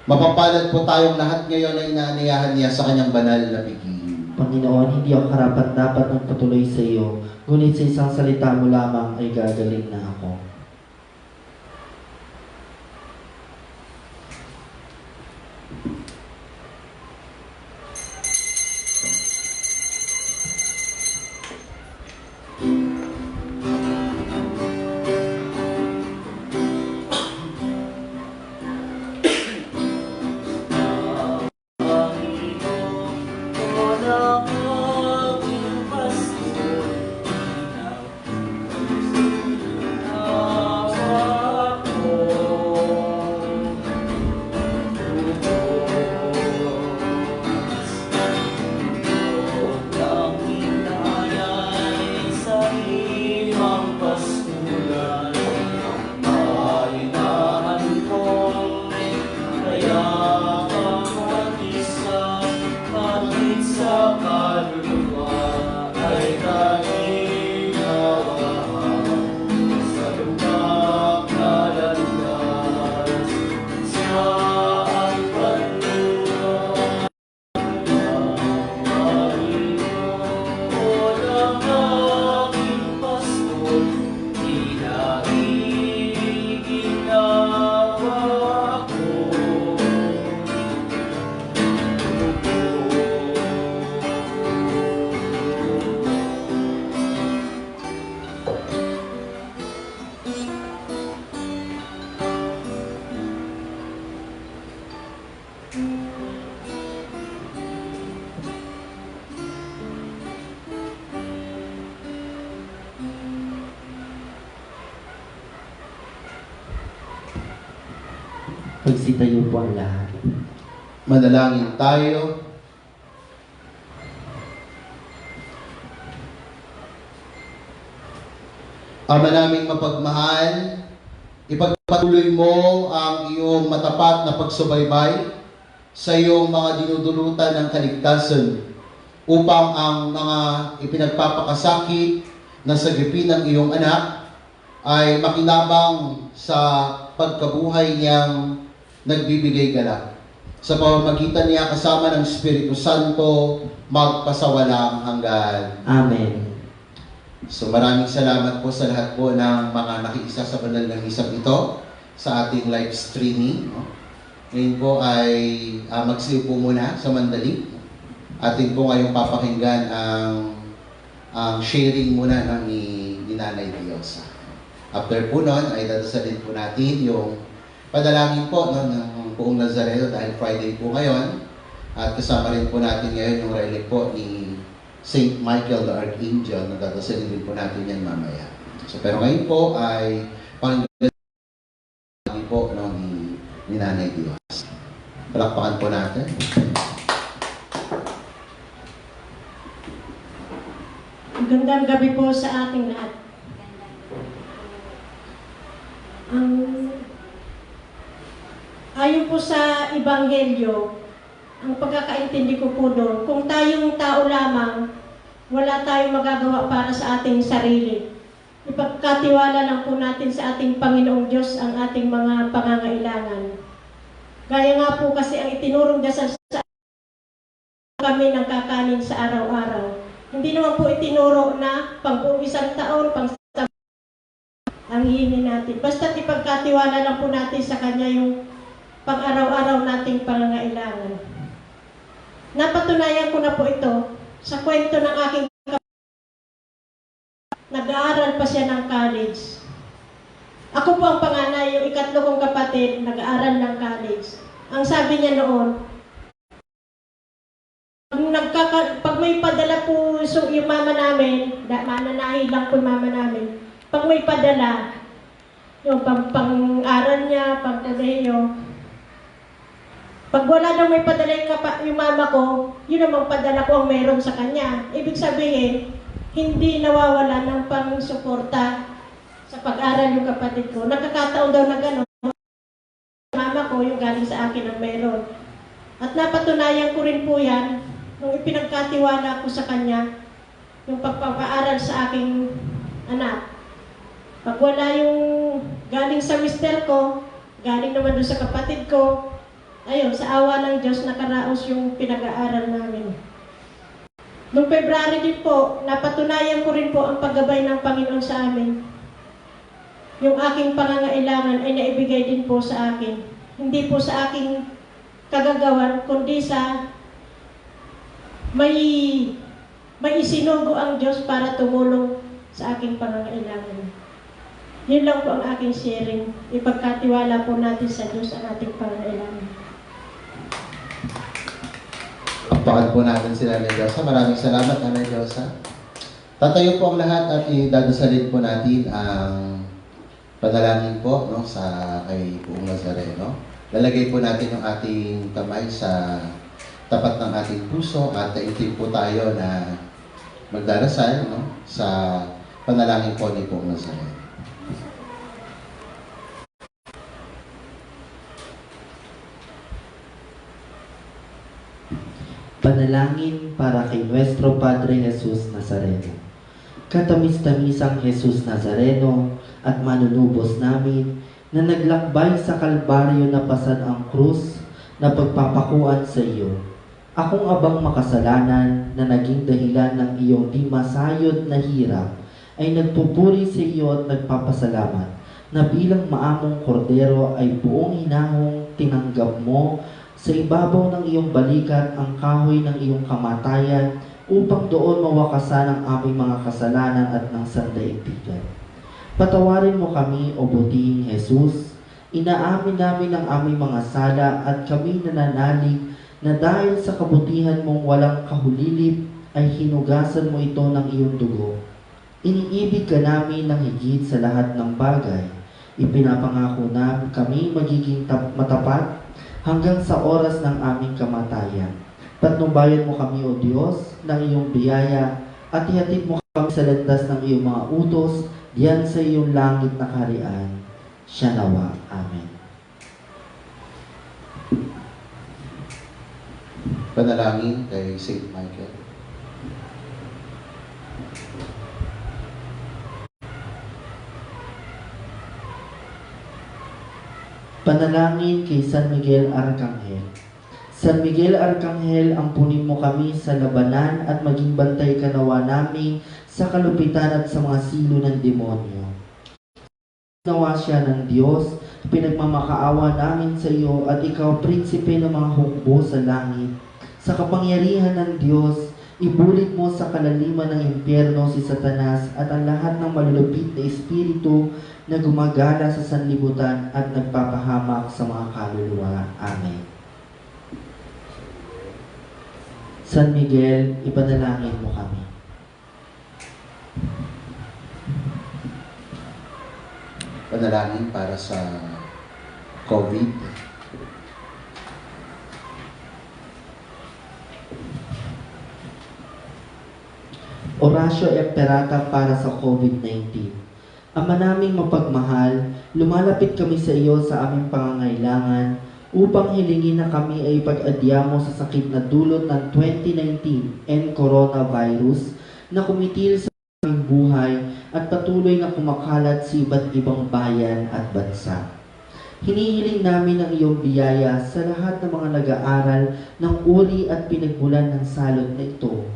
Mapapalad po tayong lahat ngayon na inaaniyahan niya sa kanyang banal na bigin. Panginoon, hindi ako karapat-dapat magpatuloy sa iyo, ngunit sa isang salita mo lamang ay gagaling na ako. Pagsitayo po ang lahat. Manalangin tayo. Ama naming mapagmahal, ipagpatuloy mo ang iyong matapat na pagsubaybay sa iyong mga dinudulutan ng kaligtasan upang ang mga ipinagpapakasakit na sagipin ng iyong anak ay makinabang sa pagkabuhay niyang nagbibigay galak. Sa pamamagitan niya kasama ng Espiritu Santo, magpasawalang hanggan. Amen. So maraming salamat po sa lahat po ng mga nakiisa sa banal ng isang ito sa ating live streaming. Ngayon po ay magsiyo po muna sa mandali. Atin po ngayong papakinggan ang sharing muna ng ni Nanay Diosa. After po nun ay dadasalin po natin yung padalangin po ng buong Nazareno dahil Friday po ngayon. At kasama rin po natin ngayon yung relic po ni Saint Michael the Archangel na dadasalin din po natin yan mamaya. So pero ngayon po ay pangalaman po ni Nanay Dios. Palakpakan po natin. Magandang gabi po sa ating lahat. Ayon po sa Ebanghelyo, ang pagkakaintindi ko po doon, kung tayong tao lamang, wala tayong magagawa para sa ating sarili. Ipagkatiwala lang po natin sa ating Panginoong Diyos ang ating mga pangangailangan. Gaya nga po kasi ang itinurong dasal sa kami ng kakanin sa araw-araw. Hindi naman po itinuro na pang-buong isang taon, ang hihingi natin. Basta't ipagkatiwala lang po natin sa Kanya yung pang-araw-araw nating pangangailangan. Napatunayan ko na po ito sa kwento ng aking nag-aaral pa siya ng college. Ako po ang panganay, yung ikatlo kong kapatid, nag-aaral ng college. Ang sabi niya noon, pag may padala po yung mama namin, mananahi lang po yung mama namin, pag may padala, yung pang-aral niya, pang-kolehiyo, pag wala daw may padala yung mama ko, yun namang padala ko ang meron sa kanya. Ibig sabihin, hindi nawawala ng pang-suporta sa pag-aral yung kapatid ko. Nagkakataon daw na gano'n, mama ko yung galing sa akin ang meron. At napatunayan ko rin po yan, nung ipinagkatiwala ko sa kanya, yung pagpapaaral sa aking anak. Pag wala yung galing sa mister ko, galing naman doon sa kapatid ko, ayun, sa awa ng Diyos, nakaraos yung pinag-aaral namin. Noong February din po, napatunayan ko rin po ang paggabay ng Panginoon sa amin. Yung aking pangangailangan ay naibigay din po sa akin. Hindi po sa aking kagagawan, kundi sa may isinugo ang Diyos para tumulong sa aking pangangailangan. Yun lang po ang aking sharing. Ipagkatiwala po natin sa Diyos ang ating pangangailangan. Pakad po natin sila Nanay Diosa. Maraming salamat, Nanay Diosa. Tatayo po ang lahat at idadasalin po natin ang panalangin po sa kay Buong Nazareno. Lalagay po natin yung ating kamay sa tapat ng ating puso at itin po tayo na magdarasal sa panalangin po ni Buong Nazareno. Panalangin para kay Nuestro Padre Jesus Nazareno. Katamis-tamisang Jesus Nazareno at manunubos namin na naglakbay sa Kalbaryo na pasan ang krus na pagpapakuan sa iyo. Akong abang makasalanan na naging dahilan ng iyong di masayod na hirap ay nagpupuri sa iyo at nagpapasalamat na bilang maamong kordero ay buong hinahong tinanggap mo sa ibabaw ng iyong balikat ang kahoy ng iyong kamatayan upang doon mawakasan ang aming mga kasalanan at ng sandaigdigan. Patawarin mo kami, O butihing Jesus, Inaamin namin ang aming mga sala at kami nananalig na dahil sa kabutihan mong walang kahulilip ay hinugasan mo ito ng iyong dugo. Iniibig ka namin ng higit sa lahat ng bagay. Ipinapangako namin kami magiging matapat hanggang sa oras ng aming kamatayan. Patnubayan mo kami, O Diyos, ng iyong biyaya at ihatid mo kami sa landas ng iyong mga utos diyan sa iyong langit na kaharian. Siya nawa. Amen. Panalangin kay Saint Michael. Panalangin kay San Miguel Arcangel. San Miguel Arcangel, ampunin mo kami sa labanan at maging bantay ka nawa namin sa kalupitan at sa mga silo ng demonyo. Nawa siya ng Diyos, pinagmamakaawa namin sa iyo at ikaw, prinsipe ng mga hukbo sa langit. Sa kapangyarihan ng Diyos, ibulit mo sa kalaliman ng impyerno si Satanas at ang lahat ng malulupit na espiritu na gumagala sa sanlibutan at nagpapahamak sa mga kaluluwa. Amen. San Miguel, ipanalangin mo kami. Panalangin para sa COVID. Orasyo Imperata para sa COVID-19. Ama naming mapagmahal, lumalapit kami sa iyo sa aming pangangailangan upang hilingin na kami ay pag-adya mo sa sakit na dulot ng 2019 and coronavirus na kumitil sa aming buhay at patuloy na kumakalat sa iba't ibang bayan at bansa. Hinihiling namin ang iyong biyaya sa lahat ng mga nag-aaral ng uri at pinagmulan ng salot na ito.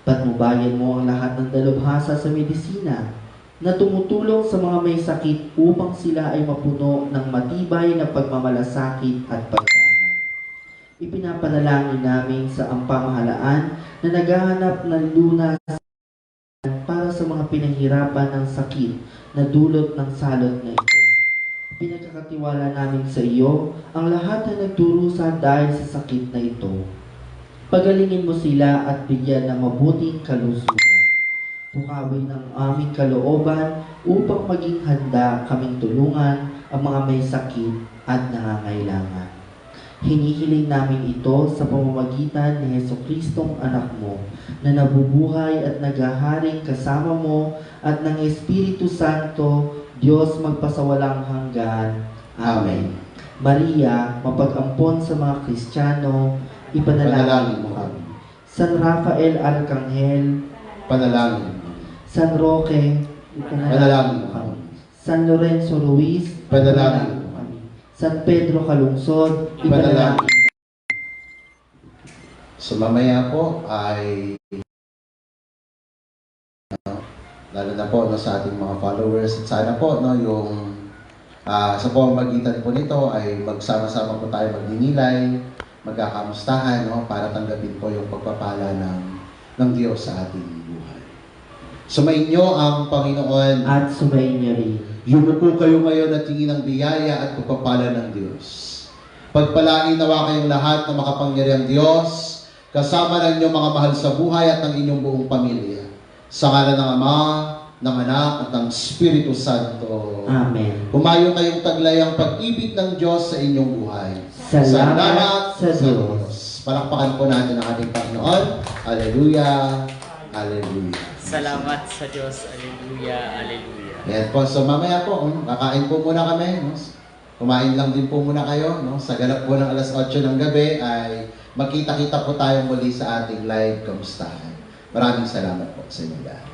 Patnubayan mo ang lahat ng dalubhasa sa medisina na tumutulong sa mga may sakit upang sila ay mapuno ng matibay na pagmamalasakit at pagdamay. Ipinapanalangin namin sa pamahalaan na naghahanap ng lunas para sa mga pinahirapan ng sakit na dulot ng salot na ito. Pinagkakatiwala namin sa iyo ang lahat na nagdurusa dahil sa sakit na ito. Pagalingin mo sila at bigyan ng mabuting kalusugan. Pukawin ang aming kalooban upang maging handa kaming tulungan ang mga may sakit at nangangailangan. Hinihiling namin ito sa pamamagitan ni Jesucristong anak mo na nabubuhay at naghaharing kasama mo at ng Espiritu Santo, Diyos magpasawalang hanggan. Amen. Maria, mapag-ampon sa mga Kristiyano, ipanalangin mo kami. San Rafael Arcangel, Panalangin. San Roque, Panalangin mo kami. San Lorenzo Ruiz, Panalangin mo kami. San Pedro Calungsod, Ipanalangin. ipanalangin. So mamaya po ay lalo na po no, sa ating mga followers at sana po no, yung sa pamamagitan po nito ay magsama-sama po tayo magninilay, magkakamustahan no, para tanggapin po yung pagpapala ng Diyos sa ating buhay. Sumainyo ang Panginoon At sumayin niyo rin. Yumuko kayo ngayon at tingin ang biyaya at pagpapala ng Diyos. Pagpalain nawa kayong lahat ng makapangyarihang Diyos, kasama ng inyong mga mahal sa buhay at ng inyong buong pamilya. Sa ngalan ng Ama, ng Anak, at ng Espiritu Santo. Amen. Humayo kayong taglay ang pag-ibig ng Diyos sa inyong buhay. Salamat sa Diyos. Palakpakan po natin ang ating Panginoon. Alleluia. Alleluia. Salamat sa Diyos. Alleluia. Alleluia. Yan po. So mamaya po, kakain po muna kami. No? Kumain lang din po muna kayo. No? Sa ganap po ng alas 8 ng gabi ay magkita-kita po tayo muli sa ating live kamustahan. Maraming salamat po sa inyo lahat.